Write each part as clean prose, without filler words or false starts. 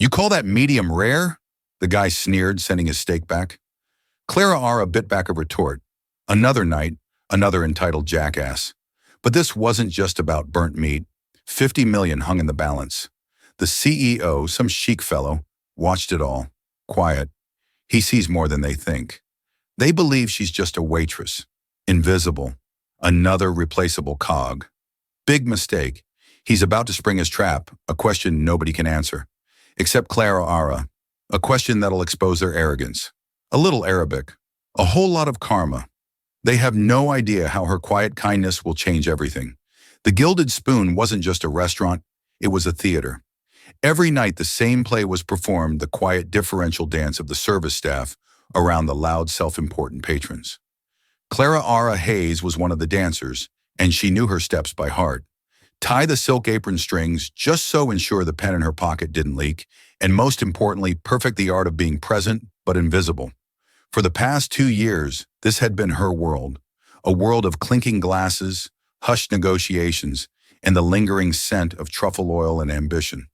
"You call that medium rare?" The guy sneered, sending his steak back. Clara Ara bit back a retort. Another night, another entitled jackass. But this wasn't just about burnt meat. 50 million hung in the balance. The CEO, some chic fellow, watched it all. Quiet. He sees more than they think. They believe she's just a waitress. Invisible. Another replaceable cog. Big mistake. He's about to spring his trap, a question nobody can answer. Except Clara Ara. A question that'll expose their arrogance. A little Arabic. A whole lot of karma. They have no idea how her quiet kindness will change everything. The Gilded Spoon wasn't just a restaurant, it was a theater. Every night the same play was performed, the quiet differential dance of the service staff around the loud self-important patrons. Clara Ara Hayes was one of the dancers, and she knew her steps by heart. Tie the silk apron strings just so ensure the pen in her pocket didn't leak, and most importantly, perfect the art of being present but invisible. For the past 2 years, this had been her world, a world of clinking glasses, hushed negotiations, and the lingering scent of truffle oil and ambition.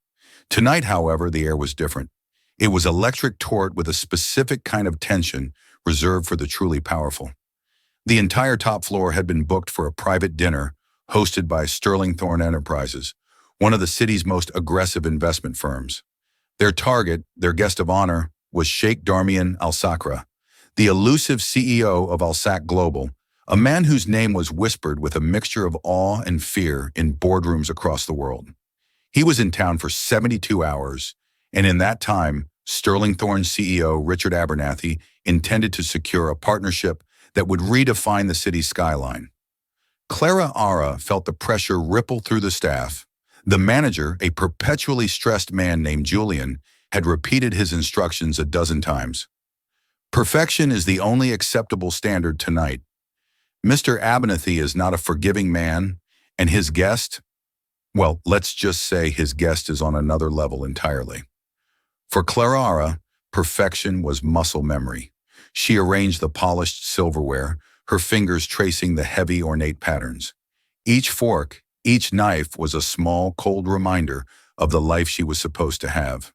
Tonight, however, the air was different. It was electric taut with a specific kind of tension reserved for the truly powerful. The entire top floor had been booked for a private dinner hosted by Sterling Thorne Enterprises, one of the city's most aggressive investment firms. Their target, their guest of honor, was Sheikh Darmian Al-Sakra, the elusive CEO of Al-Sak Global, a man whose name was whispered with a mixture of awe and fear in boardrooms across the world. He was in town for 72 hours, and in that time, Sterling Thorne's CEO, Richard Abernathy, intended to secure a partnership that would redefine the city's skyline. Clara Ara felt the pressure ripple through the staff. The manager, a perpetually stressed man named Julian, had repeated his instructions a dozen times. Perfection is the only acceptable standard tonight. Mr. Abernathy is not a forgiving man, and his guest, well, let's just say his guest is on another level entirely. For Clara Ara, perfection was muscle memory. She arranged the polished silverware, her fingers tracing the heavy, ornate patterns. Each fork, each knife was a small, cold reminder of the life she was supposed to have.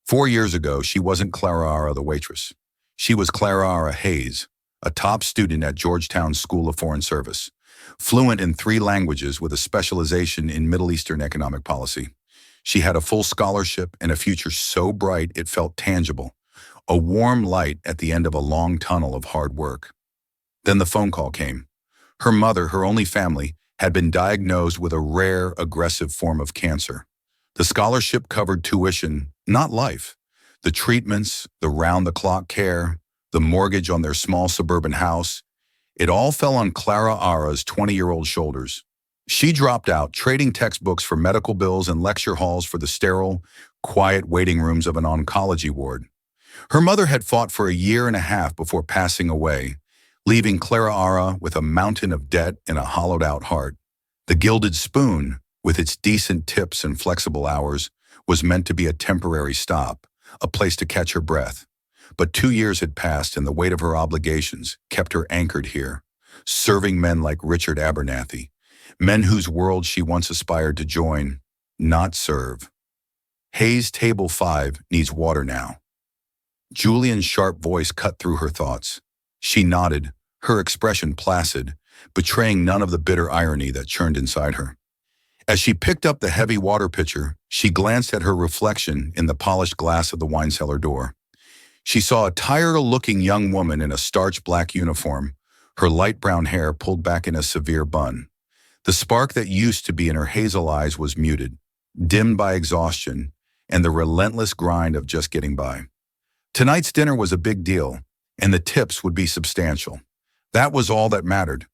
4 years ago, she wasn't Clara Ara the waitress. She was Clara Ara Hayes, a top student at Georgetown's School of Foreign Service, fluent in 3 languages with a specialization in Middle Eastern economic policy. She had a full scholarship and a future so bright it felt tangible, a warm light at the end of a long tunnel of hard work. Then the phone call came. Her mother, her only family, had been diagnosed with a rare, aggressive form of cancer. The scholarship covered tuition, not life. The treatments, the round-the-clock care, the mortgage on their small suburban house, it all fell on Clara Ara's 20-year-old shoulders. She dropped out, trading textbooks for medical bills and lecture halls for the sterile, quiet waiting rooms of an oncology ward. Her mother had fought for a year and a half before passing away, leaving Clara Ara with a mountain of debt and a hollowed-out heart. The Gilded Spoon, with its decent tips and flexible hours, was meant to be a temporary stop, a place to catch her breath. But 2 years had passed and the weight of her obligations kept her anchored here, serving men like Richard Abernathy, men whose world she once aspired to join, not serve. Hayes Table 5 needs water now. Julian's sharp voice cut through her thoughts. She nodded, her expression placid, betraying none of the bitter irony that churned inside her. As she picked up the heavy water pitcher, she glanced at her reflection in the polished glass of the wine cellar door. She saw a tired-looking young woman in a starched black uniform, her light brown hair pulled back in a severe bun. The spark that used to be in her hazel eyes was muted, dimmed by exhaustion and the relentless grind of just getting by. Tonight's dinner was a big deal, and the tips would be substantial. That was all that mattered.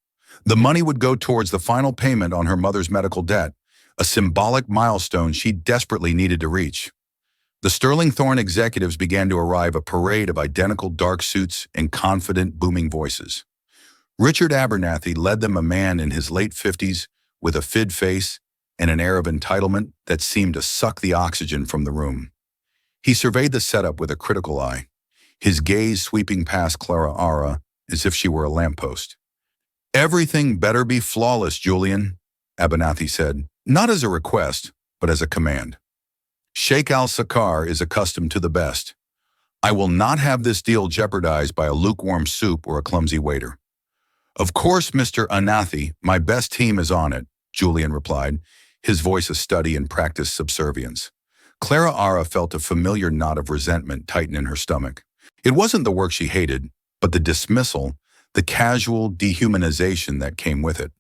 The money would go towards the final payment on her mother's medical debt, a symbolic milestone she desperately needed to reach. The Sterling Thorne executives began to arrive, a parade of identical dark suits and confident, booming voices. Richard Abernathy led them, a man in his late 50s with a fid face and an air of entitlement that seemed to suck the oxygen from the room. He surveyed the setup with a critical eye, his gaze sweeping past Clara Ara as if she were a lamppost. "Everything better be flawless, Julian," Abernathy said, not as a request, but as a command. Sheikh al-Sakar is accustomed to the best. I will not have this deal jeopardized by a lukewarm soup or a clumsy waiter. Of course, Mr. Anathi, my best team is on it, Julian replied, his voice a study in practiced subservience. Clara Ara felt a familiar knot of resentment tighten in her stomach. It wasn't the work she hated, but the dismissal, the casual dehumanization that came with it.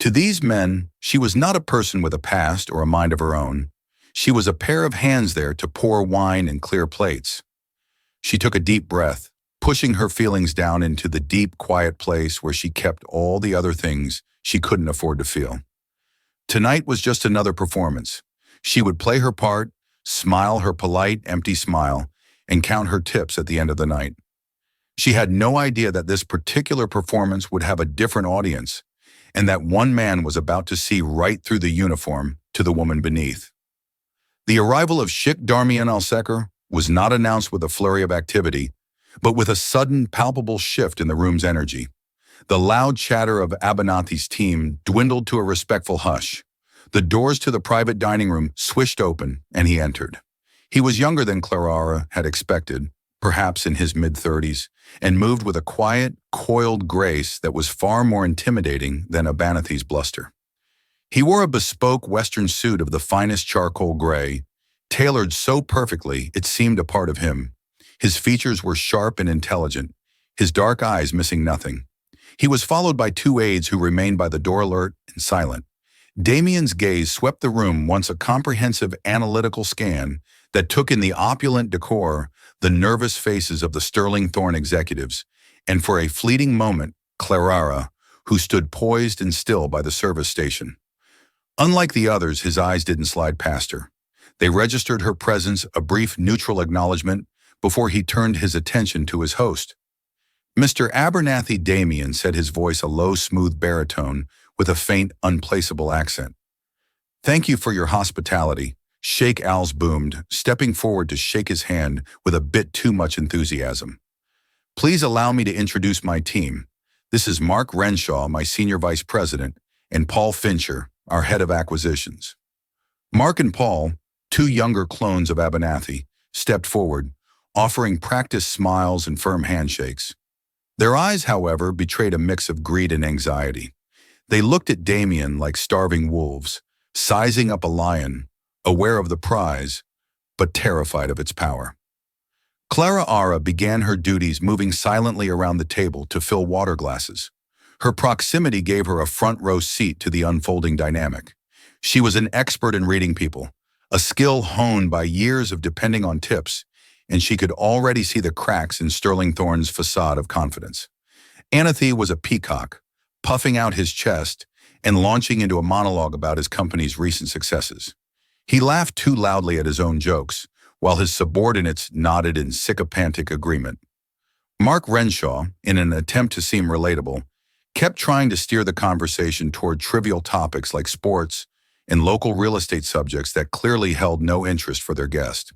To these men, she was not a person with a past or a mind of her own. She was a pair of hands there to pour wine and clear plates. She took a deep breath, pushing her feelings down into the deep, quiet place where she kept all the other things she couldn't afford to feel. Tonight was just another performance. She would play her part, smile her polite, empty smile, and count her tips at the end of the night. She had no idea that this particular performance would have a different audience, and that one man was about to see right through the uniform to the woman beneath. The arrival of Sheikh Darmian al-Sekr was not announced with a flurry of activity, but with a sudden, palpable shift in the room's energy. The loud chatter of Abernathy's team dwindled to a respectful hush. The doors to the private dining room swished open, and he entered. He was younger than Clara had expected, perhaps in his mid-30s, and moved with a quiet, coiled grace that was far more intimidating than Abernathy's bluster. He wore a bespoke Western suit of the finest charcoal gray, tailored so perfectly it seemed a part of him. His features were sharp and intelligent, his dark eyes missing nothing. He was followed by two aides who remained by the door alert and silent. Damien's gaze swept the room once a comprehensive analytical scan that took in the opulent decor, the nervous faces of the Sterling Thorne executives, and for a fleeting moment, Clara, who stood poised and still by the service station. Unlike the others, his eyes didn't slide past her. They registered her presence, a brief neutral acknowledgement, before he turned his attention to his host. Mr. Abernathy Damien, said, his voice a low, smooth baritone with a faint, unplaceable accent. Thank you for your hospitality, Sheikh Als boomed, stepping forward to shake his hand with a bit too much enthusiasm. Please allow me to introduce my team. This is Mark Renshaw, my senior vice president, and Paul Fincher, our head of acquisitions. Mark and Paul, two younger clones of Abernathy, stepped forward, offering practiced smiles and firm handshakes. Their eyes, however, betrayed a mix of greed and anxiety. They looked at Damien like starving wolves, sizing up a lion, aware of the prize, but terrified of its power. Clara Ara began her duties moving silently around the table to fill water glasses. Her proximity gave her a front-row seat to the unfolding dynamic. She was an expert in reading people, a skill honed by years of depending on tips, and she could already see the cracks in Sterling Thorne's facade of confidence. Anathy was a peacock, puffing out his chest and launching into a monologue about his company's recent successes. He laughed too loudly at his own jokes, while his subordinates nodded in sycophantic agreement. Mark Renshaw, in an attempt to seem relatable, kept trying to steer the conversation toward trivial topics like sports and local real estate subjects that clearly held no interest for their guest.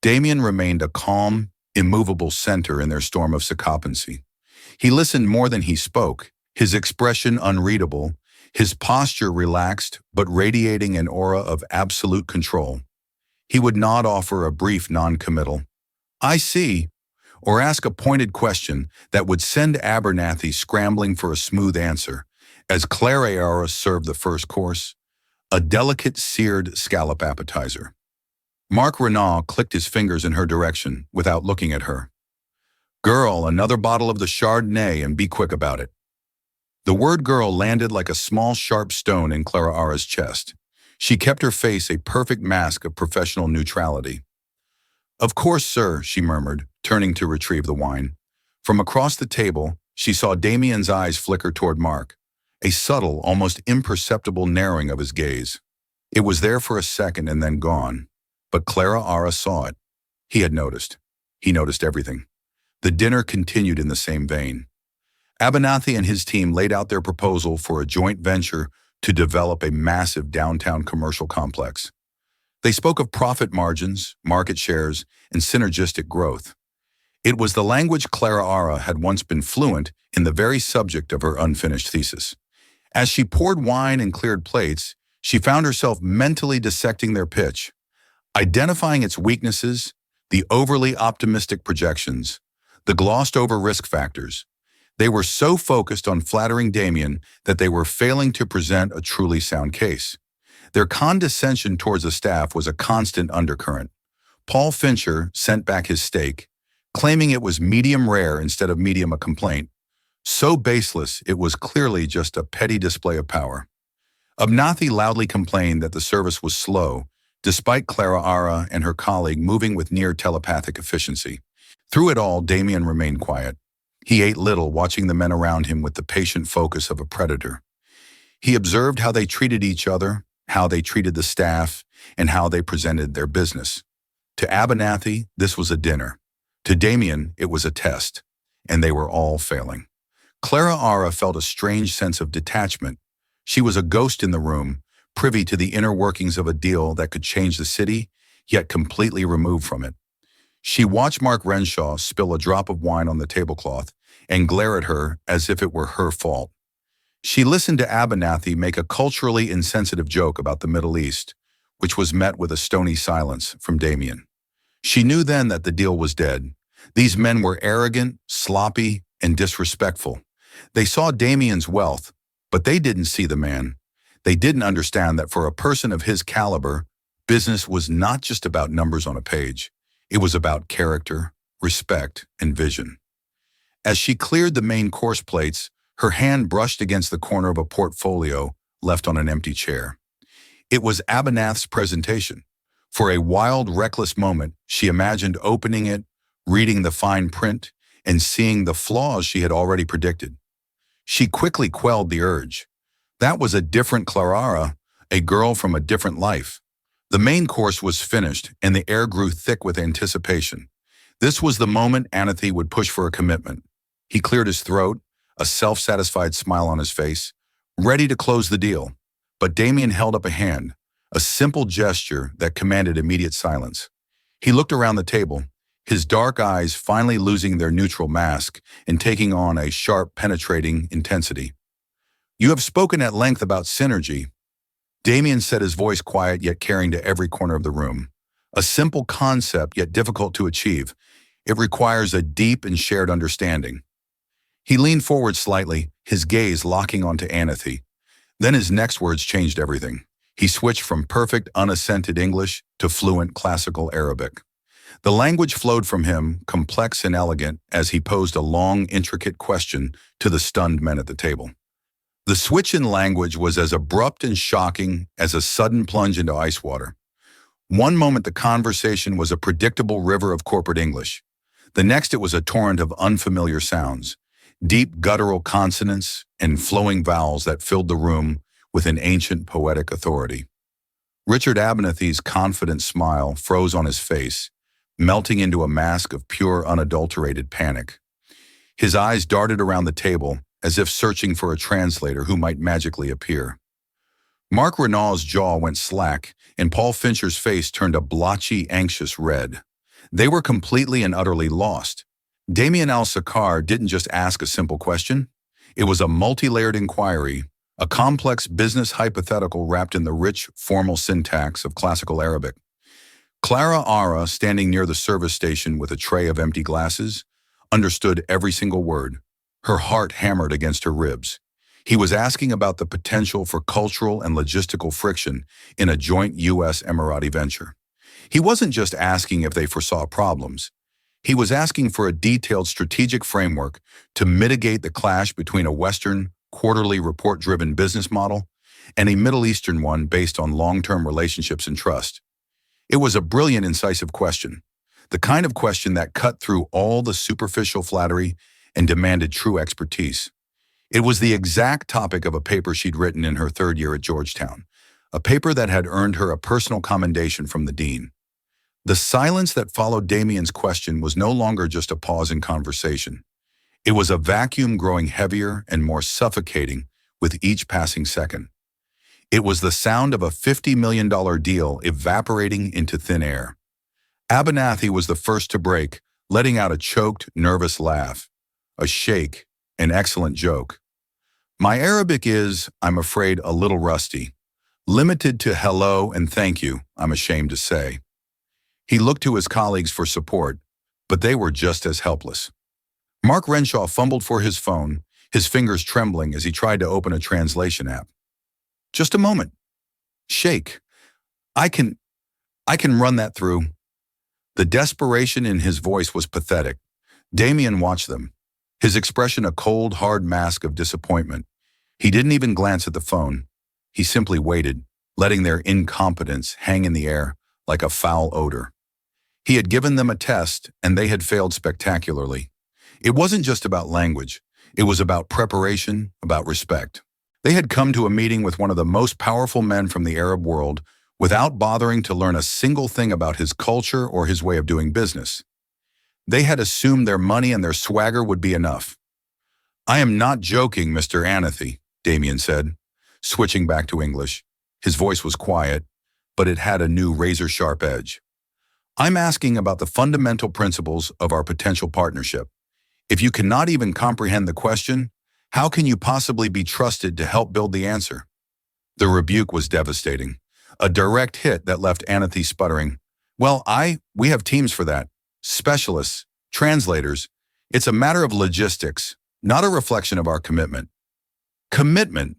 Damien remained a calm, immovable center in their storm of sycophancy. He listened more than he spoke, his expression unreadable, his posture relaxed but radiating an aura of absolute control. He would not offer a brief non-committal, "I see," or ask a pointed question that would send Abernathy scrambling for a smooth answer, as Clara served the first course, a delicate seared scallop appetizer. Mark Renaud clicked his fingers in her direction without looking at her. "Girl, another bottle of the Chardonnay and be quick about it." The word girl landed like a small sharp stone in Clara Ara's chest. She kept her face a perfect mask of professional neutrality. "Of course, sir," she murmured, turning to retrieve the wine. From across the table, she saw Damien's eyes flicker toward Mark, a subtle, almost imperceptible narrowing of his gaze. It was there for a second and then gone. But Clara Ara saw it. He had noticed. He noticed everything. The dinner continued in the same vein. Abernathy and his team laid out their proposal for a joint venture to develop a massive downtown commercial complex. They spoke of profit margins, market shares, and synergistic growth. It was the language Clara Ara had once been fluent in, the very subject of her unfinished thesis. As she poured wine and cleared plates, she found herself mentally dissecting their pitch. identifying its weaknesses, the overly optimistic projections, the glossed-over risk factors. They were so focused on flattering Damien that they were failing to present a truly sound case. Their condescension towards the staff was a constant undercurrent. Paul Fincher sent back his steak, claiming it was medium rare instead of medium a complaint. So baseless, it was clearly just a petty display of power. Abnathi loudly complained that the service was slow, despite Clara Ara and her colleague moving with near telepathic efficiency. Through it all, Damien remained quiet. He ate little, watching the men around him with the patient focus of a predator. He observed how they treated each other, how they treated the staff, and how they presented their business. To Abernathy, this was a dinner. To Damien, it was a test, and they were all failing. Clara Ara felt a strange sense of detachment. She was a ghost in the room, privy to the inner workings of a deal that could change the city, yet completely removed from it. She watched Mark Renshaw spill a drop of wine on the tablecloth and glare at her as if it were her fault. She listened to Abernathy make a culturally insensitive joke about the Middle East, which was met with a stony silence from Damien. She knew then that the deal was dead. These men were arrogant, sloppy, and disrespectful. They saw Damien's wealth, but they didn't see the man. They didn't understand that for a person of his caliber, business was not just about numbers on a page. It was about character, respect, and vision. As she cleared the main course plates, her hand brushed against the corner of a portfolio left on an empty chair. It was Abernathy's presentation. For a wild, reckless moment, she imagined opening it, reading the fine print, and seeing the flaws she had already predicted. She quickly quelled the urge. That was a different Clara, a girl from a different life. The main course was finished, and the air grew thick with anticipation. This was the moment Anathy would push for a commitment. He cleared his throat, a self-satisfied smile on his face, ready to close the deal. But Damien held up a hand, a simple gesture that commanded immediate silence. He looked around the table, his dark eyes finally losing their neutral mask and taking on a sharp, penetrating intensity. "You have spoken at length about synergy." Damien said, his voice quiet yet carrying to every corner of the room. "A simple concept yet difficult to achieve. It requires a deep and shared understanding." He leaned forward slightly, his gaze locking onto Anathy. Then his next words changed everything. He switched from perfect, unaccented English to fluent classical Arabic. The language flowed from him, complex and elegant, as he posed a long, intricate question to the stunned men at the table. The switch in language was as abrupt and shocking as a sudden plunge into ice water. One moment the conversation was a predictable river of corporate English. The next it was a torrent of unfamiliar sounds, deep guttural consonants and flowing vowels that filled the room with an ancient poetic authority. Richard Abernathy's confident smile froze on his face, melting into a mask of pure, unadulterated panic. His eyes darted around the table, as if searching for a translator who might magically appear. Mark Renault's jaw went slack, and Paul Fincher's face turned a blotchy, anxious red. They were completely and utterly lost. Damien Al-Sakar didn't just ask a simple question. It was a multi-layered inquiry, a complex business hypothetical wrapped in the rich, formal syntax of classical Arabic. Clara Ara, standing near the service station with a tray of empty glasses, understood every single word. Her heart hammered against her ribs. He was asking about the potential for cultural and logistical friction in a joint U.S. Emirati venture. He wasn't just asking if they foresaw problems. He was asking for a detailed strategic framework to mitigate the clash between a Western, quarterly report-driven business model and a Middle Eastern one based on long-term relationships and trust. It was a brilliant, incisive question, the kind of question that cut through all the superficial flattery and demanded true expertise. It was the exact topic of a paper she'd written in her third year at Georgetown, a paper that had earned her a personal commendation from the dean. The silence that followed Damien's question was no longer just a pause in conversation. It was a vacuum growing heavier and more suffocating with each passing second. It was the sound of a $50 million deal evaporating into thin air. Abernathy was the first to break, letting out a choked, nervous laugh. A Sheikh, an excellent joke. "My Arabic is, I'm afraid, a little rusty. Limited to hello and thank you, I'm ashamed to say." He looked to his colleagues for support, but they were just as helpless. Mark Renshaw fumbled for his phone, his fingers trembling as he tried to open a translation app. Just a moment. Sheikh, I can run that through. The desperation in his voice was pathetic. Damien watched them, his expression a cold, hard mask of disappointment. He didn't even glance at the phone. He simply waited, letting their incompetence hang in the air like a foul odor. He had given them a test, and they had failed spectacularly. It wasn't just about language. It was about preparation, about respect. They had come to a meeting with one of the most powerful men from the Arab world without bothering to learn a single thing about his culture or his way of doing business. They had assumed their money and their swagger would be enough. "I am not joking, Mr. Anathy," Damien said, switching back to English. His voice was quiet, but it had a new razor-sharp edge. "I'm asking about the fundamental principles of our potential partnership. If you cannot even comprehend the question, how can you possibly be trusted to help build the answer?" The rebuke was devastating. A direct hit that left Anathy sputtering. "Well, we have teams for that. Specialists, translators. It's a matter of logistics, not a reflection of our commitment." "Commitment,"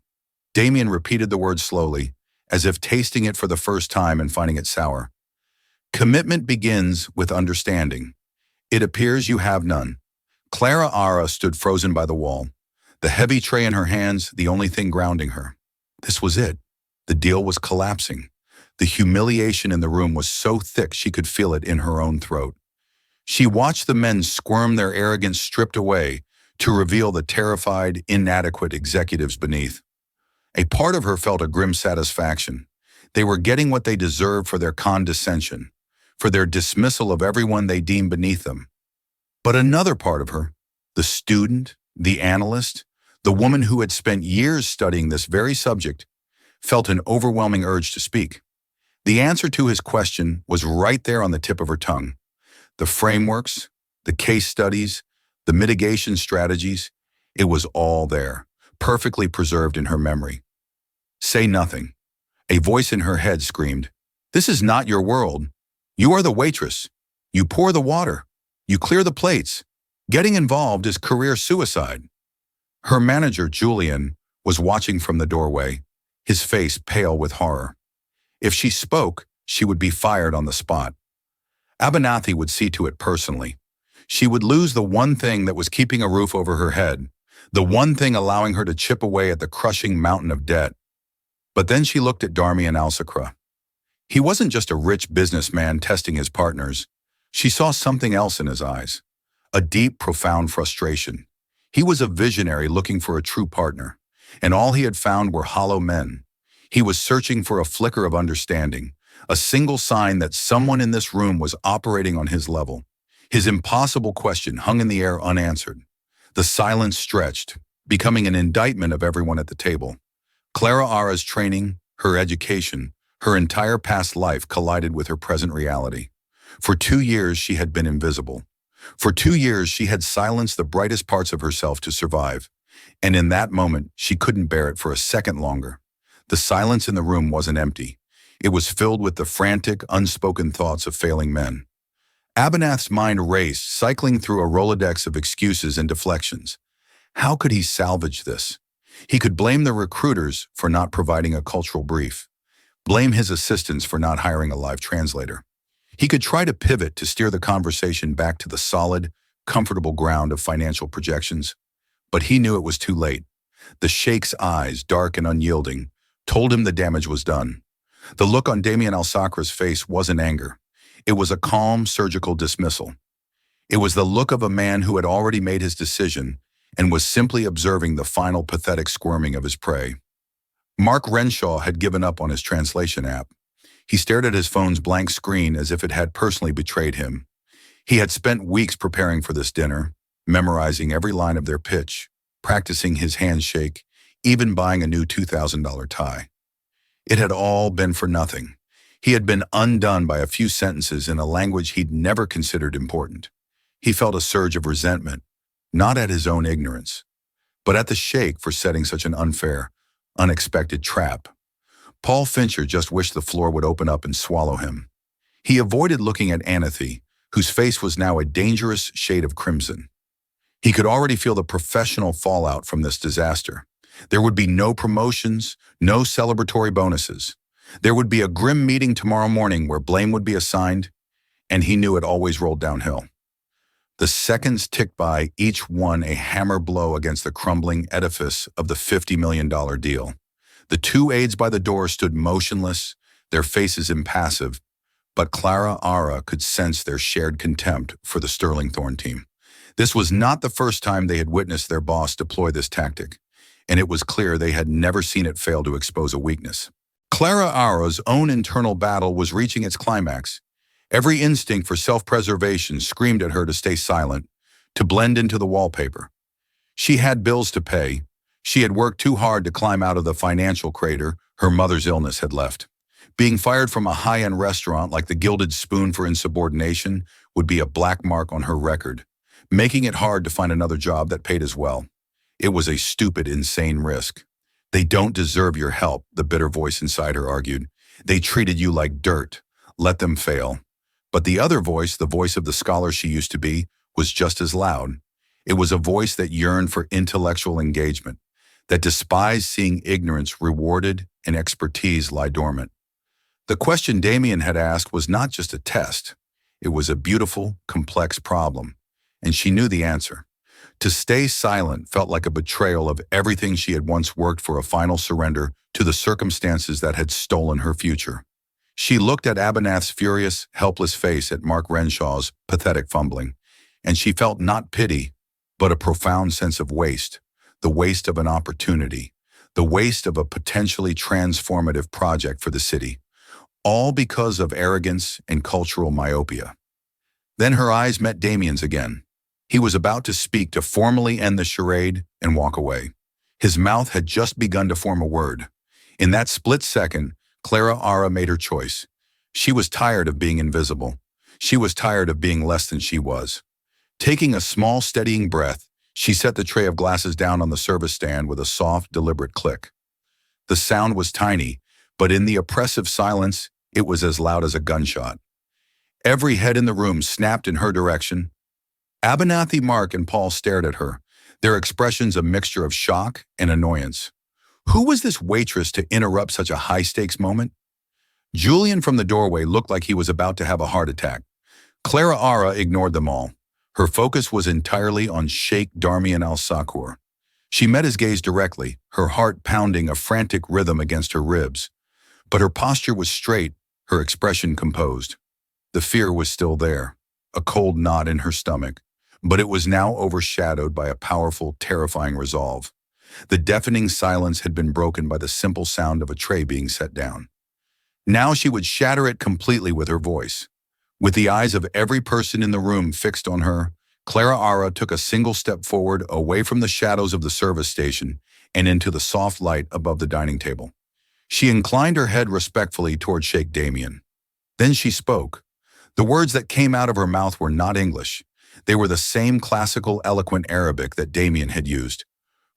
Damien repeated the word slowly, as if tasting it for the first time and finding it sour. "Commitment begins with understanding. It appears you have none." Clara Ara stood frozen by the wall, the heavy tray in her hands the only thing grounding her. This was it. The deal was collapsing. The humiliation in the room was so thick she could feel it in her own throat. She watched the men squirm, their arrogance stripped away to reveal the terrified, inadequate executives beneath. A part of her felt a grim satisfaction. They were getting what they deserved for their condescension, for their dismissal of everyone they deemed beneath them. But another part of her, the student, the analyst, the woman who had spent years studying this very subject, felt an overwhelming urge to speak. The answer to his question was right there on the tip of her tongue. The frameworks, the case studies, the mitigation strategies, it was all there, perfectly preserved in her memory. "Say nothing." A voice in her head screamed, "This is not your world. You are the waitress. You pour the water. You clear the plates. Getting involved is career suicide." Her manager, Julian, was watching from the doorway, his face pale with horror. If she spoke, she would be fired on the spot. Abernathy would see to it personally. She would lose the one thing that was keeping a roof over her head, the one thing allowing her to chip away at the crushing mountain of debt. But then she looked at Darmian Al-Sakra. He wasn't just a rich businessman testing his partners. She saw something else in his eyes, a deep, profound frustration. He was a visionary looking for a true partner, and all he had found were hollow men. He was searching for a flicker of understanding, a single sign that someone in this room was operating on his level. His impossible question hung in the air unanswered. The silence stretched, becoming an indictment of everyone at the table. Clara Ara's training, her education, her entire past life collided with her present reality. For 2 years, she had been invisible. For 2 years, she had silenced the brightest parts of herself to survive. And in that moment, she couldn't bear it for a second longer. The silence in the room wasn't empty. It was filled with the frantic, unspoken thoughts of failing men. Abernath's mind raced, cycling through a Rolodex of excuses and deflections. How could he salvage this? He could blame the recruiters for not providing a cultural brief, blame his assistants for not hiring a live translator. He could try to pivot to steer the conversation back to the solid, comfortable ground of financial projections. But he knew it was too late. The Sheikh's eyes, dark and unyielding, told him the damage was done. The look on Damien Al-Sakra's face wasn't anger. It was a calm, surgical dismissal. It was the look of a man who had already made his decision and was simply observing the final pathetic squirming of his prey. Mark Renshaw had given up on his translation app. He stared at his phone's blank screen as if it had personally betrayed him. He had spent weeks preparing for this dinner, memorizing every line of their pitch, practicing his handshake, even buying a new $2,000 tie. It had all been for nothing. He had been undone by a few sentences in a language he'd never considered important. He felt a surge of resentment, not at his own ignorance, but at the Sheikh for setting such an unfair, unexpected trap. Paul Fincher just wished the floor would open up and swallow him. He avoided looking at Anathy, whose face was now a dangerous shade of crimson. He could already feel the professional fallout from this disaster. There would be no promotions, no celebratory bonuses. There would be a grim meeting tomorrow morning where blame would be assigned, and he knew it always rolled downhill. The seconds ticked by, each one a hammer blow against the crumbling edifice of the $50 million deal. The two aides by the door stood motionless, their faces impassive, but Clara Ara could sense their shared contempt for the Sterling Thorn team. This was not the first time they had witnessed their boss deploy this tactic, and it was clear they had never seen it fail to expose a weakness. Clara Ara's own internal battle was reaching its climax. Every instinct for self-preservation screamed at her to stay silent, to blend into the wallpaper. She had bills to pay. She had worked too hard to climb out of the financial crater her mother's illness had left. Being fired from a high-end restaurant like the Gilded Spoon for insubordination would be a black mark on her record, making it hard to find another job that paid as well. It was a stupid, insane risk. They don't deserve your help, the bitter voice inside her argued. They treated you like dirt. Let them fail. But the other voice, the voice of the scholar she used to be, was just as loud. It was a voice that yearned for intellectual engagement, that despised seeing ignorance rewarded and expertise lie dormant. The question Damien had asked was not just a test. It was a beautiful, complex problem, and she knew the answer. To stay silent felt like a betrayal of everything she had once worked for, a final surrender to the circumstances that had stolen her future. She looked at Abhinath's furious, helpless face, at Mark Renshaw's pathetic fumbling, and she felt not pity, but a profound sense of waste, the waste of an opportunity, the waste of a potentially transformative project for the city, all because of arrogance and cultural myopia. Then her eyes met Damien's again. He was about to speak, to formally end the charade and walk away. His mouth had just begun to form a word. In that split second, Clara Ara made her choice. She was tired of being invisible. She was tired of being less than she was. Taking a small, steadying breath, she set the tray of glasses down on the service stand with a soft, deliberate click. The sound was tiny, but in the oppressive silence, it was as loud as a gunshot. Every head in the room snapped in her direction. Abhinathi, Mark, and Paul stared at her, their expressions a mixture of shock and annoyance. Who was this waitress to interrupt such a high-stakes moment? Julian from the doorway looked like he was about to have a heart attack. Clara Ara ignored them all. Her focus was entirely on Sheikh Darmian al-Sakur. She met his gaze directly, her heart pounding a frantic rhythm against her ribs. But her posture was straight, her expression composed. The fear was still there, a cold knot in her stomach, but it was now overshadowed by a powerful, terrifying resolve. The deafening silence had been broken by the simple sound of a tray being set down. Now she would shatter it completely with her voice. With the eyes of every person in the room fixed on her, Clara Ara took a single step forward, away from the shadows of the service station and into the soft light above the dining table. She inclined her head respectfully toward Sheikh Damien. Then she spoke. The words that came out of her mouth were not English. They were the same classical, eloquent Arabic that Damien had used.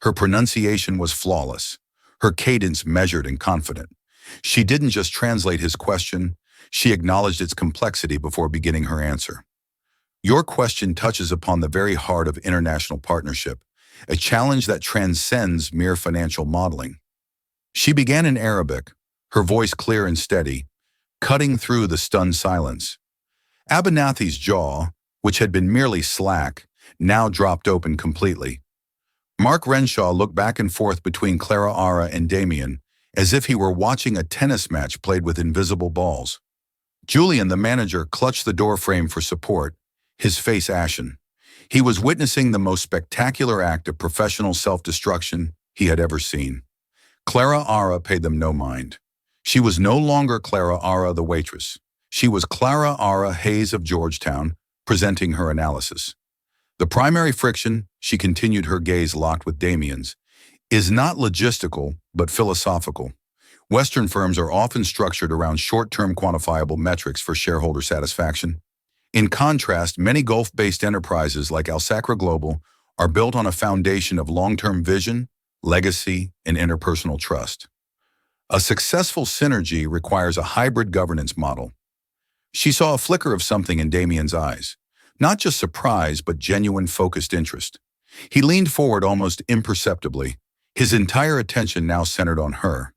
Her pronunciation was flawless, her cadence measured and confident. She didn't just translate his question, she acknowledged its complexity before beginning her answer. Your question touches upon the very heart of international partnership, a challenge that transcends mere financial modeling. She began in Arabic, her voice clear and steady, cutting through the stunned silence. Abhinathi's jaw, which had been merely slack, now dropped open completely. Mark Renshaw looked back and forth between Clara Ara and Damien, as if he were watching a tennis match played with invisible balls. Julian, the manager, clutched the door frame for support, his face ashen. He was witnessing the most spectacular act of professional self-destruction he had ever seen. Clara Ara paid them no mind. She was no longer Clara Ara the waitress. She was Clara Ara Hayes of Georgetown, presenting her analysis. The primary friction, she continued, her gaze locked with Damien's, is not logistical, but philosophical. Western firms are often structured around short-term quantifiable metrics for shareholder satisfaction. In contrast, many Gulf-based enterprises like Alsacra Global are built on a foundation of long-term vision, legacy, and interpersonal trust. A successful synergy requires a hybrid governance model. She saw a flicker of something in Damien's eyes. Not just surprise, but genuine focused interest. He leaned forward almost imperceptibly, his entire attention now centered on her.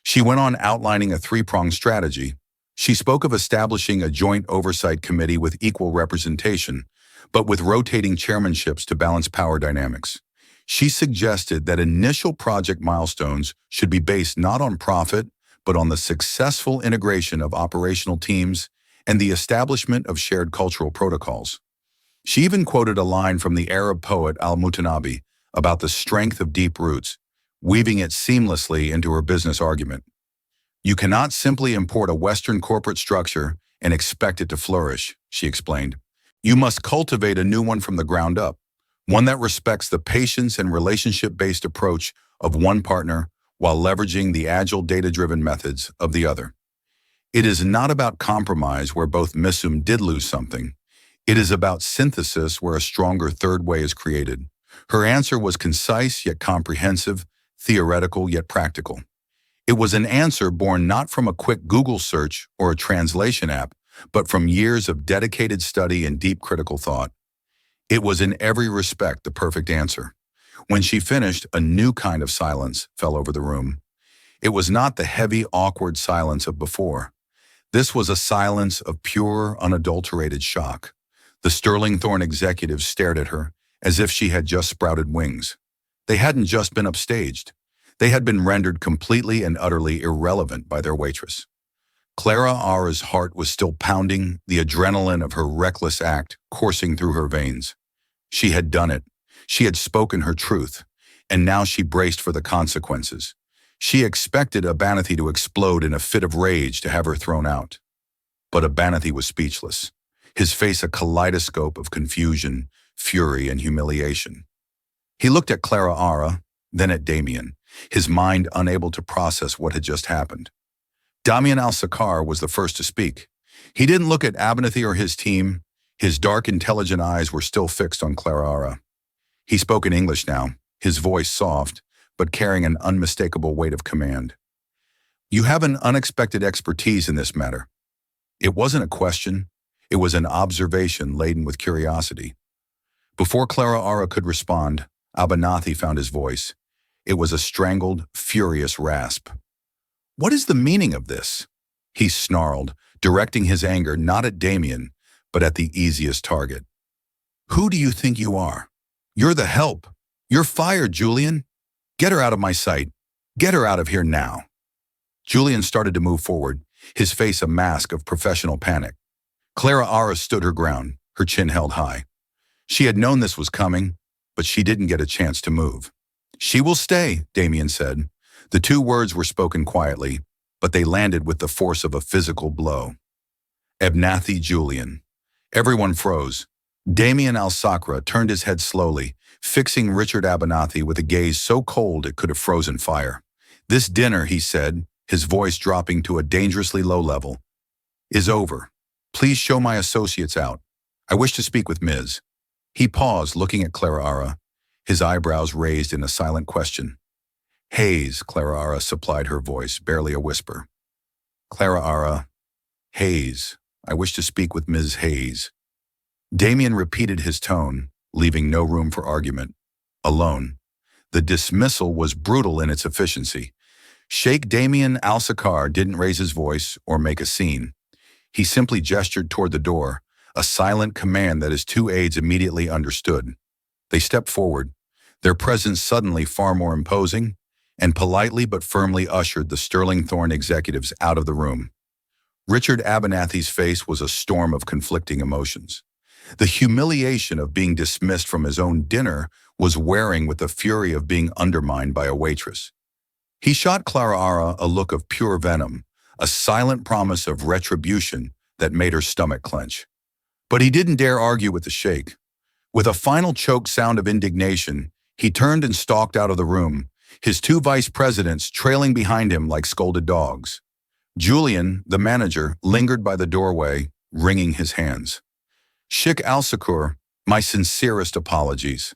She went on outlining a three-pronged strategy. She spoke of establishing a joint oversight committee with equal representation, but with rotating chairmanships to balance power dynamics. She suggested that initial project milestones should be based not on profit, but on the successful integration of operational teams and the establishment of shared cultural protocols. She even quoted a line from the Arab poet al-Mutanabi about the strength of deep roots, weaving it seamlessly into her business argument. You cannot simply import a Western corporate structure and expect it to flourish, she explained. You must cultivate a new one from the ground up, one that respects the patience and relationship-based approach of one partner while leveraging the agile data-driven methods of the other. It is not about compromise where both Missum did lose something. It is about synthesis where a stronger third way is created. Her answer was concise yet comprehensive, theoretical yet practical. It was an answer born not from a quick Google search or a translation app, but from years of dedicated study and deep critical thought. It was in every respect the perfect answer. When she finished, a new kind of silence fell over the room. It was not the heavy, awkward silence of before. This was a silence of pure, unadulterated shock. The Sterling Thorne executives stared at her as if she had just sprouted wings. They hadn't just been upstaged. They had been rendered completely and utterly irrelevant by their waitress. Clara Ara's heart was still pounding, the adrenaline of her reckless act coursing through her veins. She had done it. She had spoken her truth, and now she braced for the consequences. She expected Abernathy to explode in a fit of rage to have her thrown out. But Abernathy was speechless, his face a kaleidoscope of confusion, fury, and humiliation. He looked at Clara Ara, then at Damien, his mind unable to process what had just happened. Damien al-Sakkar was the first to speak. He didn't look at Abernathy or his team. His dark, intelligent eyes were still fixed on Clara Ara. He spoke in English now, his voice soft, but carrying an unmistakable weight of command. You have an unexpected expertise in this matter. It wasn't a question. It was an observation laden with curiosity. Before Clara Ara could respond, Abernathy found his voice. It was a strangled, furious rasp. What is the meaning of this? He snarled, directing his anger not at Damien, but at the easiest target. Who do you think you are? You're the help. You're fired, Julian. Get her out of my sight. Get her out of here now. Julian started to move forward, his face a mask of professional panic. Clara Ara stood her ground, her chin held high. She had known this was coming, but she didn't get a chance to move. She will stay, Damien said. The two words were spoken quietly, but they landed with the force of a physical blow. Abernathy Julian. Everyone froze. Damien al-Sakkar turned his head slowly, fixing Richard Abernathy with a gaze so cold it could have frozen fire. This dinner, he said, his voice dropping to a dangerously low level, is over. Please show my associates out. I wish to speak with Ms. He paused, looking at Clara Ara, his eyebrows raised in a silent question. Hayes, Clara Ara supplied her voice, barely a whisper. Clara Ara, Hayes. I wish to speak with Ms. Hayes. Damien repeated his tone, leaving no room for argument. Alone. The dismissal was brutal in its efficiency. Sheikh Damien al-Sakkar didn't raise his voice or make a scene. He simply gestured toward the door, a silent command that his two aides immediately understood. They stepped forward, their presence suddenly far more imposing, and politely but firmly ushered the Sterling Thorne executives out of the room. Richard Abernathy's face was a storm of conflicting emotions. The humiliation of being dismissed from his own dinner was wearing with the fury of being undermined by a waitress. He shot Clara Ara a look of pure venom, a silent promise of retribution that made her stomach clench. But he didn't dare argue with the sheikh. With a final choked sound of indignation, he turned and stalked out of the room, his two vice presidents trailing behind him like scolded dogs. Julian, the manager, lingered by the doorway, wringing his hands. Sheikh al-Sakkar, my sincerest apologies.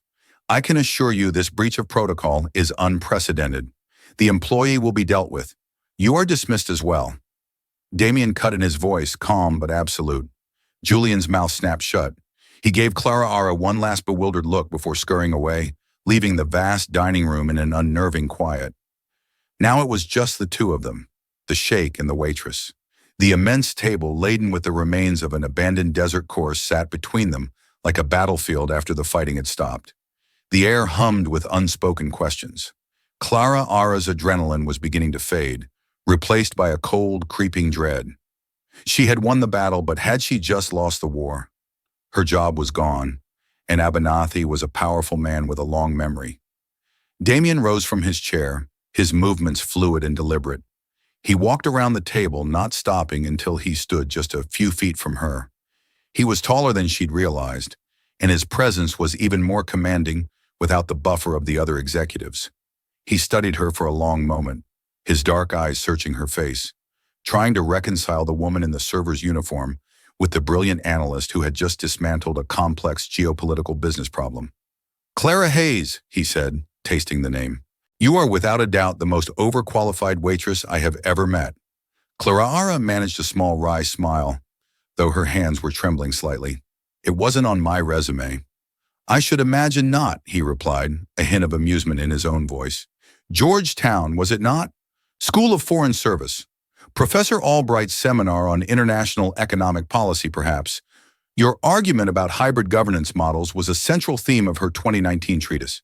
I can assure you this breach of protocol is unprecedented. The employee will be dealt with. You are dismissed as well. Damien cut in his voice, calm but absolute. Julian's mouth snapped shut. He gave Clara Ara one last bewildered look before scurrying away, leaving the vast dining room in an unnerving quiet. Now it was just the two of them, the Sheikh and the waitress. The immense table laden with the remains of an abandoned desert course sat between them like a battlefield after the fighting had stopped. The air hummed with unspoken questions. Clara Ara's adrenaline was beginning to fade, replaced by a cold, creeping dread. She had won the battle, but had she just lost the war? Her job was gone, and Abernathy was a powerful man with a long memory. Damien rose from his chair, his movements fluid and deliberate. He walked around the table, not stopping until he stood just a few feet from her. He was taller than she'd realized, and his presence was even more commanding without the buffer of the other executives. He studied her for a long moment, his dark eyes searching her face, trying to reconcile the woman in the server's uniform with the brilliant analyst who had just dismantled a complex geopolitical business problem. "Clara Hayes," he said, tasting the name. "You are without a doubt the most overqualified waitress I have ever met." Clara managed a small wry smile, though her hands were trembling slightly. "It wasn't on my resume." "I should imagine not," he replied, a hint of amusement in his own voice. "Georgetown, was it not? School of Foreign Service. Professor Albright's seminar on international economic policy, perhaps. Your argument about hybrid governance models was a central theme of her 2019 treatise."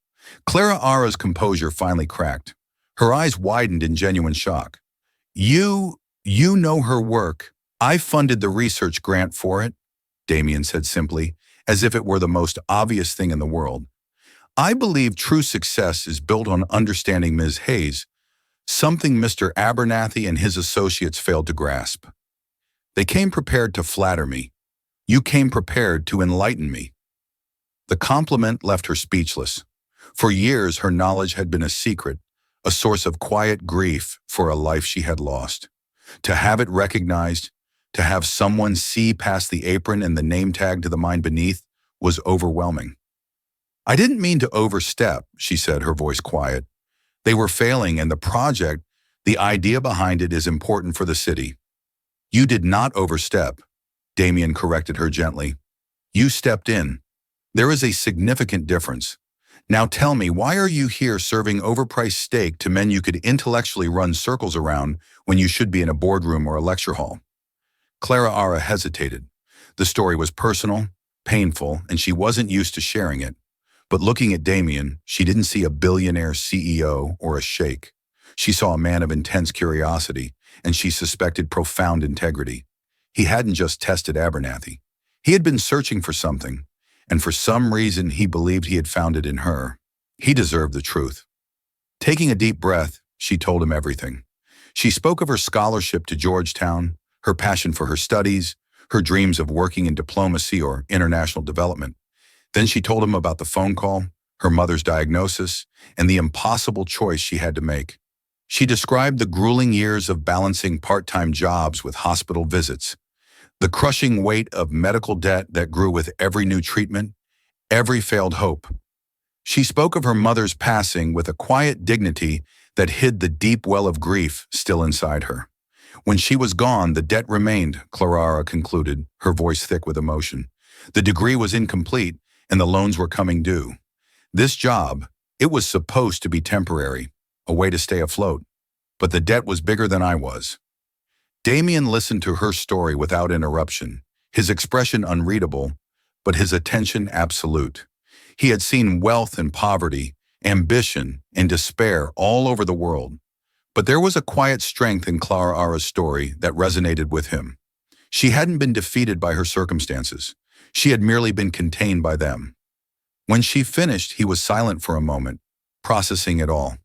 Clara Ara's composure finally cracked. Her eyes widened in genuine shock. You know her work. I funded the research grant for it," Damien said simply, as if it were the most obvious thing in the world. "I believe true success is built on understanding Ms. Hayes, something Mr. Abernathy and his associates failed to grasp. They came prepared to flatter me. You came prepared to enlighten me." The compliment left her speechless. For years, her knowledge had been a secret, a source of quiet grief for a life she had lost. To have it recognized, to have someone see past the apron and the name tag to the mind beneath, was overwhelming. "I didn't mean to overstep," she said, her voice quiet. "They were failing, and the project, the idea behind it, is important for the city." "You did not overstep," Damien corrected her gently. "You stepped in. There is a significant difference. Now tell me, why are you here serving overpriced steak to men you could intellectually run circles around when you should be in a boardroom or a lecture hall?" Clara Ara hesitated. The story was personal, painful, and she wasn't used to sharing it. But looking at Damien, she didn't see a billionaire CEO or a sheikh. She saw a man of intense curiosity, and she suspected profound integrity. He hadn't just tested Abernathy. He had been searching for something, and for some reason he believed he had found it in her. He deserved the truth. Taking a deep breath, she told him everything. She spoke of her scholarship to Georgetown, her passion for her studies, her dreams of working in diplomacy or international development. Then she told him about the phone call, her mother's diagnosis, and the impossible choice she had to make. She described the grueling years of balancing part-time jobs with hospital visits, the crushing weight of medical debt that grew with every new treatment, every failed hope. She spoke of her mother's passing with a quiet dignity that hid the deep well of grief still inside her. When she was gone, the debt remained, Clara concluded, her voice thick with emotion. The degree was incomplete, and the loans were coming due. This job, it was supposed to be temporary, a way to stay afloat. But the debt was bigger than I was. Damien listened to her story without interruption, his expression unreadable, but his attention absolute. He had seen wealth and poverty, ambition and despair all over the world. But there was a quiet strength in Clara Ara's story that resonated with him. She hadn't been defeated by her circumstances. She had merely been contained by them. When she finished, he was silent for a moment, processing it all.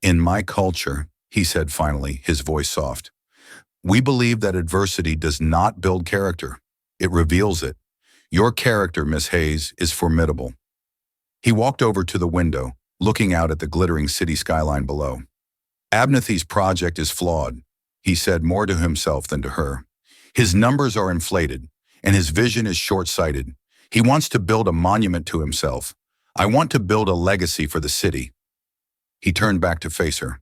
"In my culture," he said finally, his voice soft, "we believe that adversity does not build character. It reveals it. Your character, Miss Hayes, is formidable." He walked over to the window, looking out at the glittering city skyline below. "Abernathy's project is flawed," he said, more to himself than to her. "His numbers are inflated, and his vision is short-sighted. He wants to build a monument to himself. I want to build a legacy for the city." He turned back to face her.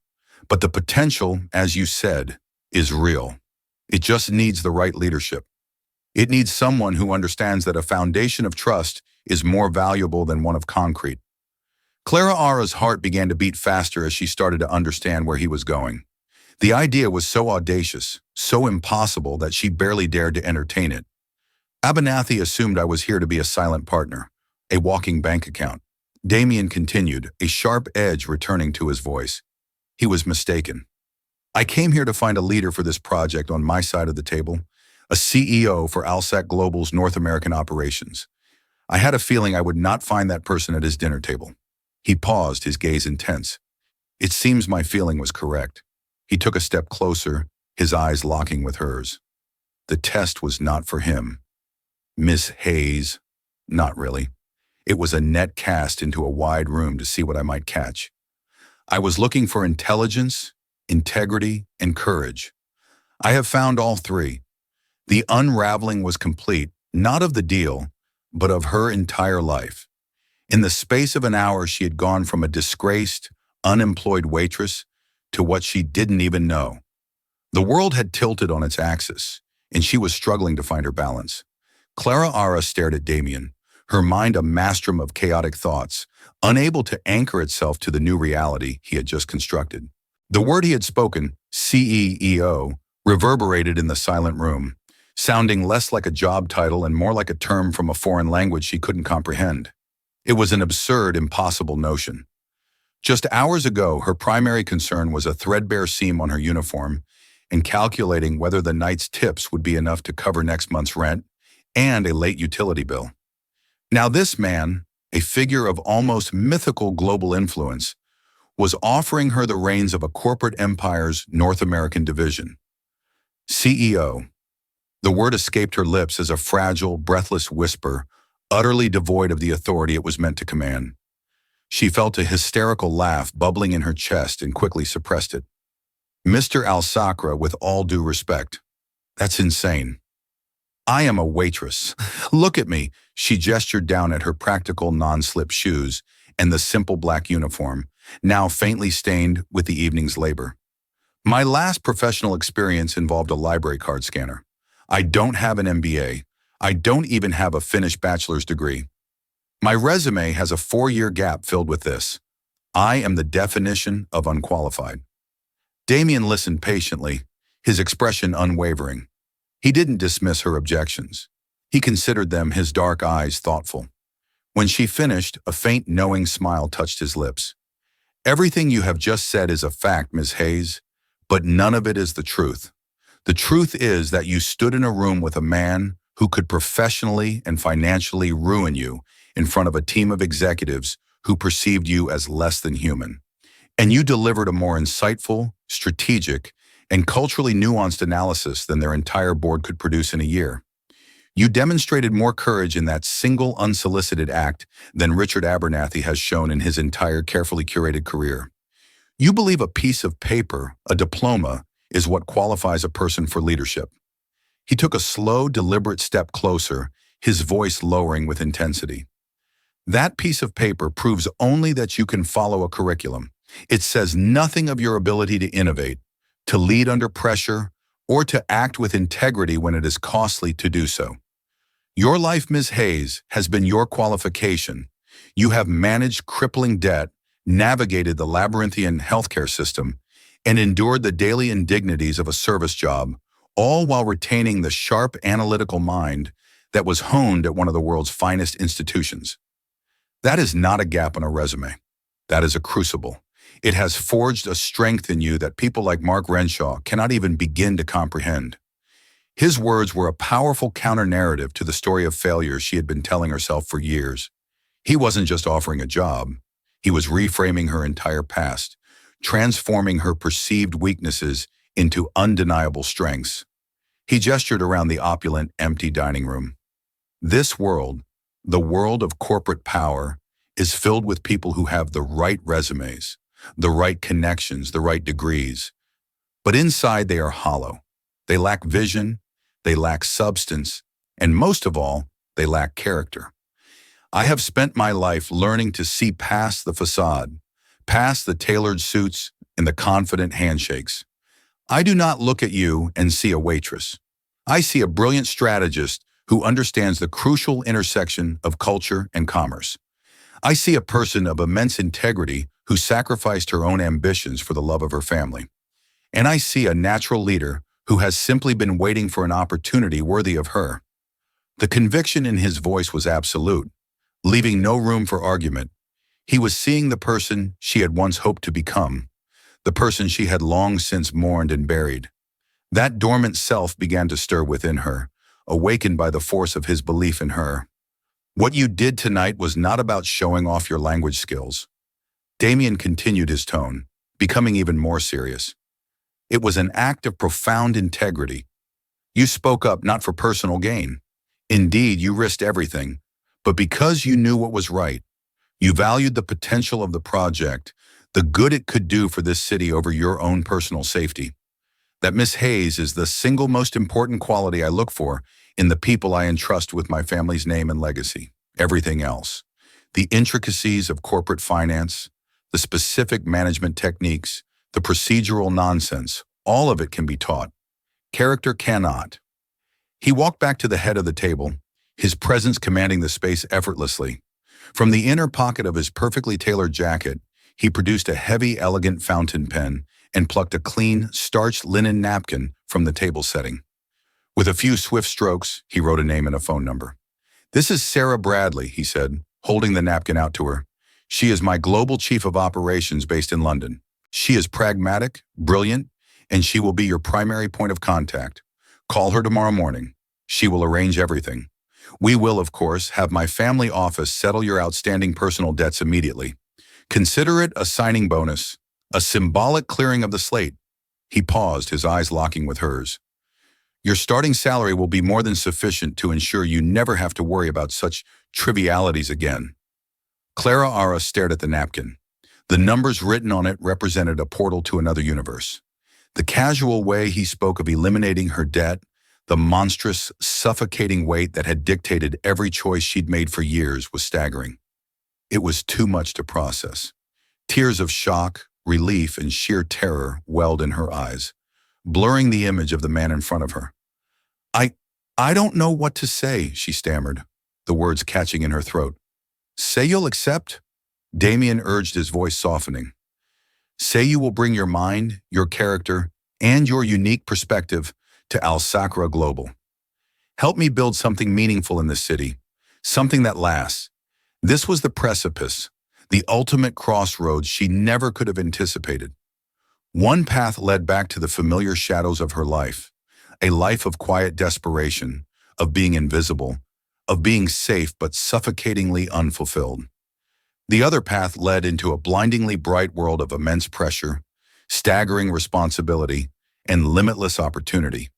"But the potential, as you said, is real." It just needs the right leadership. It needs someone who understands that a foundation of trust is more valuable than one of concrete. Clara Ara's heart began to beat faster as she started to understand where he was going. The idea was so audacious, so impossible that she barely dared to entertain it. Abernathy assumed I was here to be a silent partner, a walking bank account. Damien continued, a sharp edge returning to his voice. He was mistaken. I came here to find a leader for this project on my side of the table, a CEO for Alsac Global's North American operations. I had a feeling I would not find that person at his dinner table. He paused, his gaze intense. It seems my feeling was correct. He took a step closer, his eyes locking with hers. The test was not for him. Miss Hayes, not really. It was a net cast into a wide room to see what I might catch. I was looking for intelligence, integrity, and courage. I have found all three. The unraveling was complete, not of the deal, but of her entire life. In the space of an hour, she had gone from a disgraced, unemployed waitress to what she didn't even know. The world had tilted on its axis, and she was struggling to find her balance. Clara Ara stared at Damien, her mind a maelstrom of chaotic thoughts, unable to anchor itself to the new reality he had just constructed. The word he had spoken, CEO, reverberated in the silent room, sounding less like a job title and more like a term from a foreign language she couldn't comprehend. It was an absurd, impossible notion. Just hours ago, her primary concern was a threadbare seam on her uniform and calculating whether the night's tips would be enough to cover next month's rent and a late utility bill. Now this man, a figure of almost mythical global influence, was offering her the reins of a corporate empire's North American division. CEO. The word escaped her lips as a fragile, breathless whisper, utterly devoid of the authority it was meant to command. She felt a hysterical laugh bubbling in her chest and quickly suppressed it. Mr. Al-Sakra, with all due respect, that's insane. I am a waitress. Look at me. She gestured down at her practical non-slip shoes and the simple black uniform, now faintly stained with the evening's labor. My last professional experience involved a library card scanner. I don't have an MBA. I don't even have a finished bachelor's degree. My resume has a 4-year gap filled with this. I am the definition of unqualified. Damien listened patiently, his expression unwavering. He didn't dismiss her objections. He considered them, his dark eyes thoughtful. When she finished, a faint knowing smile touched his lips. Everything you have just said is a fact, Ms. Hayes, but none of it is the truth. The truth is that you stood in a room with a man who could professionally and financially ruin you in front of a team of executives who perceived you as less than human. And you delivered a more insightful, strategic, and culturally nuanced analysis than their entire board could produce in a year. You demonstrated more courage in that single unsolicited act than Richard Abernathy has shown in his entire carefully curated career. You believe a piece of paper, a diploma, is what qualifies a person for leadership. He took a slow, deliberate step closer, his voice lowering with intensity. That piece of paper proves only that you can follow a curriculum. It says nothing of your ability to innovate, to lead under pressure, or to act with integrity when it is costly to do so. Your life, Ms. Hayes, has been your qualification. You have managed crippling debt, navigated the labyrinthian healthcare system, and endured the daily indignities of a service job, all while retaining the sharp analytical mind that was honed at one of the world's finest institutions. That is not a gap on a resume. That is a crucible. It has forged a strength in you that people like Mark Renshaw cannot even begin to comprehend. His words were a powerful counter-narrative to the story of failure she had been telling herself for years. He wasn't just offering a job. He was reframing her entire past, transforming her perceived weaknesses into undeniable strengths. He gestured around the opulent, empty dining room. This world, the world of corporate power, is filled with people who have the right resumes, the right connections, the right degrees. But inside they are hollow. They lack vision, they lack substance, and most of all, they lack character. I have spent my life learning to see past the facade, past the tailored suits and the confident handshakes. I do not look at you and see a waitress. I see a brilliant strategist who understands the crucial intersection of culture and commerce. I see a person of immense integrity who sacrificed her own ambitions for the love of her family. And I see a natural leader who has simply been waiting for an opportunity worthy of her. The conviction in his voice was absolute, leaving no room for argument. He was seeing the person she had once hoped to become, the person she had long since mourned and buried. That dormant self began to stir within her, awakened by the force of his belief in her. What you did tonight was not about showing off your language skills. Damien continued his tone, becoming even more serious. It was an act of profound integrity. You spoke up not for personal gain. Indeed, you risked everything, but because you knew what was right. You valued the potential of the project, the good it could do for this city over your own personal safety. That, Miss Hayes, is the single most important quality I look for in the people I entrust with my family's name and legacy. Everything else, the intricacies of corporate finance, the specific management techniques, the procedural nonsense, all of it can be taught. Character cannot. He walked back to the head of the table, his presence commanding the space effortlessly. From the inner pocket of his perfectly tailored jacket, he produced a heavy, elegant fountain pen and plucked a clean, starched linen napkin from the table setting. With a few swift strokes, he wrote a name and a phone number. "This is Sarah Bradley," he said, holding the napkin out to her. "She is my global chief of operations based in London. She is pragmatic, brilliant, and she will be your primary point of contact. Call her tomorrow morning. She will arrange everything. We will, of course, have my family office settle your outstanding personal debts immediately. Consider it a signing bonus, a symbolic clearing of the slate." He paused, his eyes locking with hers. "Your starting salary will be more than sufficient to ensure you never have to worry about such trivialities again." Clara Ara stared at the napkin. The numbers written on it represented a portal to another universe. The casual way he spoke of eliminating her debt, the monstrous, suffocating weight that had dictated every choice she'd made for years, was staggering. It was too much to process. Tears of shock, relief, and sheer terror welled in her eyes, blurring the image of the man in front of her. I don't know what to say," she stammered, the words catching in her throat. "Say you'll accept?" Damien urged, his voice softening. "Say you will bring your mind, your character, and your unique perspective to Al Sakra Global. Help me build something meaningful in this city, something that lasts." This was the precipice, the ultimate crossroads she never could have anticipated. One path led back to the familiar shadows of her life, a life of quiet desperation, of being invisible, of being safe but suffocatingly unfulfilled. The other path led into a blindingly bright world of immense pressure, staggering responsibility, and limitless opportunity.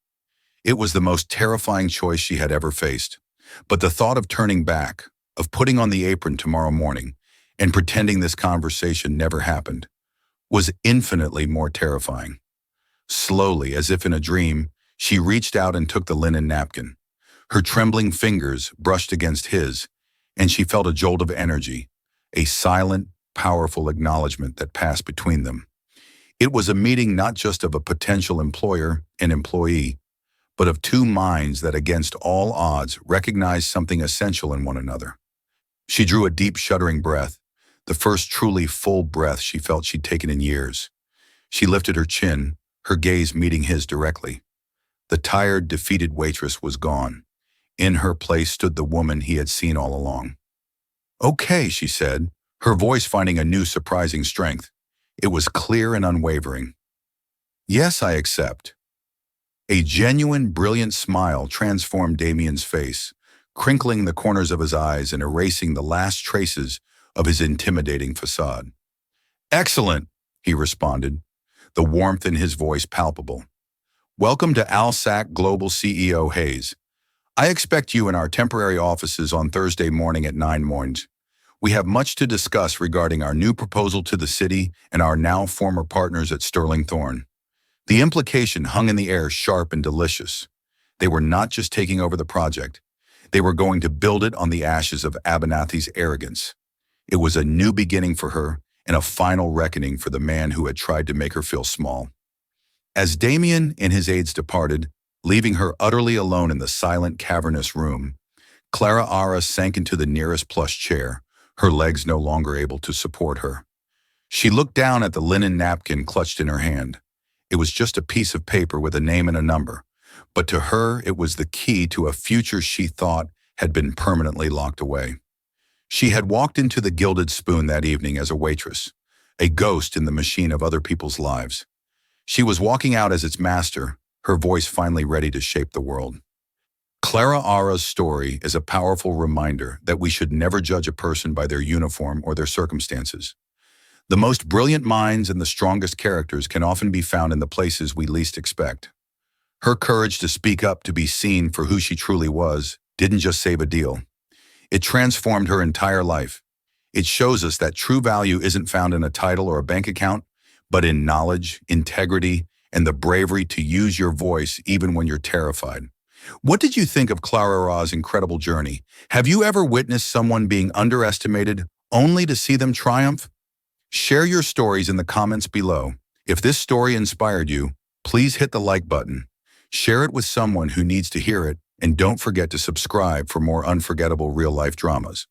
It was the most terrifying choice she had ever faced, but the thought of turning back, of putting on the apron tomorrow morning, and pretending this conversation never happened, was infinitely more terrifying. Slowly, as if in a dream, she reached out and took the linen napkin. Her trembling fingers brushed against his, and she felt a jolt of energy, a silent, powerful acknowledgement that passed between them. It was a meeting not just of a potential employer and employee, but of two minds that against all odds recognized something essential in one another. She drew a deep, shuddering breath, the first truly full breath she felt she'd taken in years. She lifted her chin, her gaze meeting his directly. The tired, defeated waitress was gone. In her place stood the woman he had seen all along. "Okay," she said, her voice finding a new surprising strength. It was clear and unwavering. "Yes, I accept." A genuine, brilliant smile transformed Damien's face, crinkling the corners of his eyes and erasing the last traces of his intimidating facade. "Excellent," he responded, the warmth in his voice palpable. "Welcome to AlSac Global CEO Hayes. I expect you in our temporary offices on Thursday morning at 9 mornings. We have much to discuss regarding our new proposal to the city and our now former partners at Sterling Thorne." The implication hung in the air, sharp and delicious. They were not just taking over the project. They were going to build it on the ashes of Abernathy's arrogance. It was a new beginning for her and a final reckoning for the man who had tried to make her feel small. As Damien and his aides departed, leaving her utterly alone in the silent, cavernous room, Clara Ara sank into the nearest plush chair, her legs no longer able to support her. She looked down at the linen napkin clutched in her hand. It was just a piece of paper with a name and a number, but to her it was the key to a future she thought had been permanently locked away. She had walked into the Gilded Spoon that evening as a waitress, a ghost in the machine of other people's lives. She was walking out as its master, her voice finally ready to shape the world. Clara Ara's story is a powerful reminder that we should never judge a person by their uniform or their circumstances. The most brilliant minds and the strongest characters can often be found in the places we least expect. Her courage to speak up, to be seen for who she truly was, didn't just save a deal. It transformed her entire life. It shows us that true value isn't found in a title or a bank account, but in knowledge, integrity, and the bravery to use your voice even when you're terrified. What did you think of Clara Ra's incredible journey? Have you ever witnessed someone being underestimated only to see them triumph? Share your stories in the comments below. If this story inspired you, please hit the like button. Share it with someone who needs to hear it, and don't forget to subscribe for more unforgettable real-life dramas.